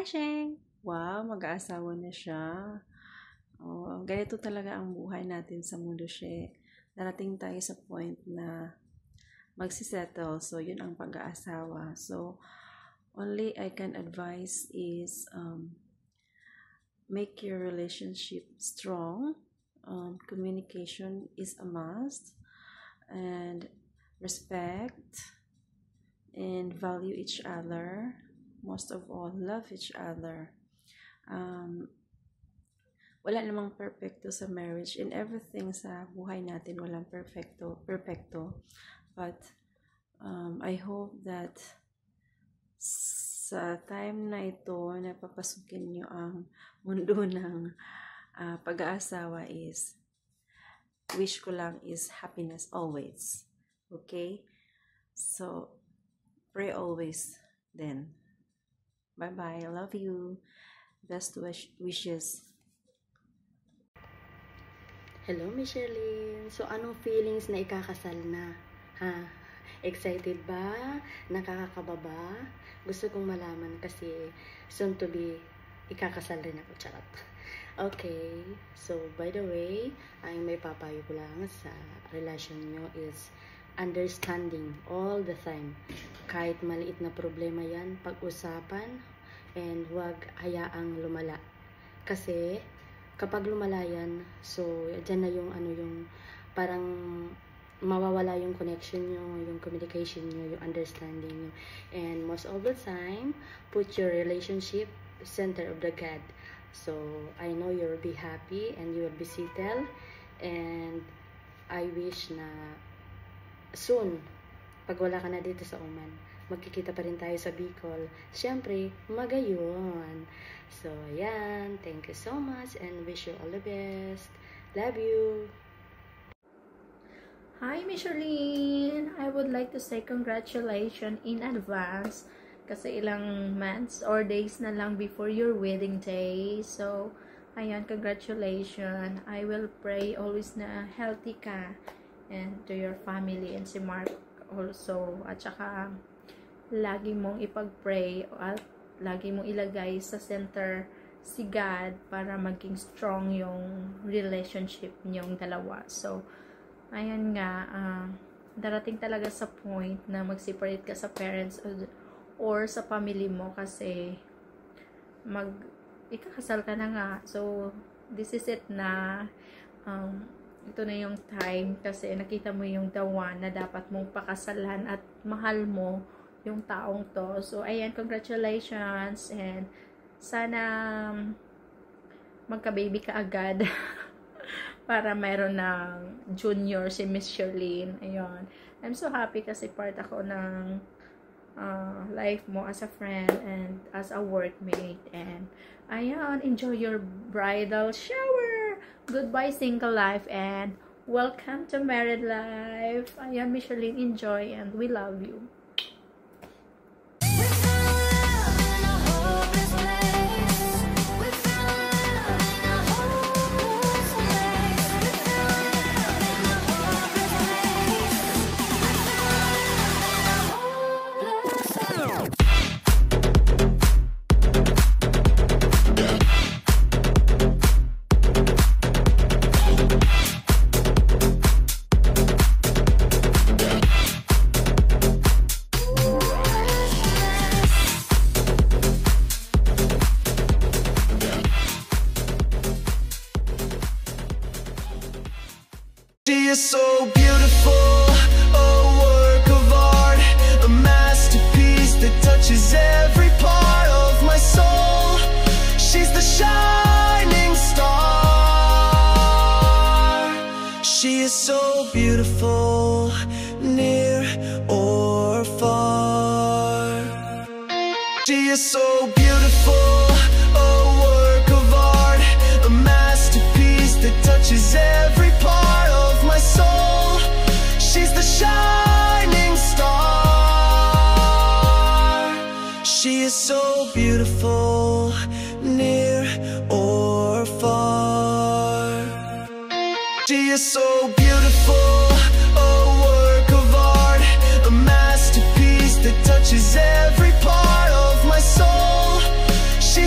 Hi, Sheng! Wow, mag-aasawa na siya. Oh, ganito talaga ang buhay natin sa mundo, She. Darating tayo sa point na magsisettle. So, yun ang pag-aasawa. So, only I can advise is make your relationship strong. Communication is a must. And respect and value each other. Most of all, love each other. Wala namang perfecto sa marriage. In everything sa buhay natin, walang perfecto. But I hope that sa time na ito, na papasukin nyo ang mundo ng pag-aasawa is, wish ko lang is happiness always. Okay? So, pray always then. Bye-bye. I love you. Best wishes. Hello, Miss Sherlyn. So, anong feelings na ikakasal na? Ha? Excited ba? Nakakakaba ba? Gusto kong malaman kasi soon to be ikakasal rin ako. Charot. Okay. So, by the way, ay may papayo ko lang sa relasyon nyo is understanding all the time. Kahit maliit na problema yan, pag-usapan and huwag hayaang lumala. Kasi kapag lumala yan, so dyan na yung parang mawawala yung connection nyo, yung communication nyo, yung understanding nyo. And most of the time, put your relationship center of the God. So I know you'll be happy and you will be settled, and I wish na soon, pag wala ka na dito sa Oman, magkikita pa rin tayo sa Bicol. Siyempre, magayon. So, ayan. Thank you so much and wish you all the best. Love you. Hi, Miss Sherlyn! I would like to say congratulations in advance kasi ilang months or days na lang before your wedding day. So, ayan, congratulations. I will pray always na healthy ka and to your family and si Mark also. At saka, lagi mong ipag-pray at lagi mong ilagay sa center si God para maging strong yung relationship niyong dalawa. So, ayan nga, darating talaga sa point na mag-separate ka sa parents or sa family mo kasi ikakasal ka na nga. So, this is it na. Ito na yung time kasi nakita mo yung the one na dapat mong pakasalan at mahal mo yung taong to. So, ayan, congratulations and sana magka-baby ka agad para mayroon ng junior si Miss Sherlyn. Ayun. I'm so happy kasi part ako ng life mo as a friend and as a workmate. And ayan, enjoy your bridal shower. Goodbye single life and welcome to married life. Ayan, Miss Sherlyn, enjoy and we love you. She is so beautiful, a work of art, a masterpiece that touches every part of my soul. She's the shining star. She is so beautiful, near or far. She is so beautiful, a work of art, a masterpiece that touches every part of my soul. She's the shining star. She is so beautiful, near or far. She is so beautiful, a work of art, a masterpiece that touches every part of my soul. She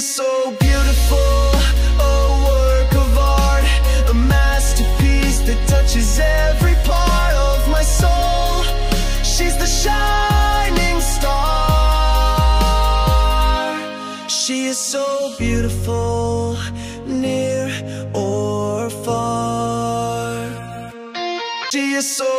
is so beautiful, a work of art, a masterpiece that touches every part of my soul. She's the shining star. She is so beautiful, near or far. She is so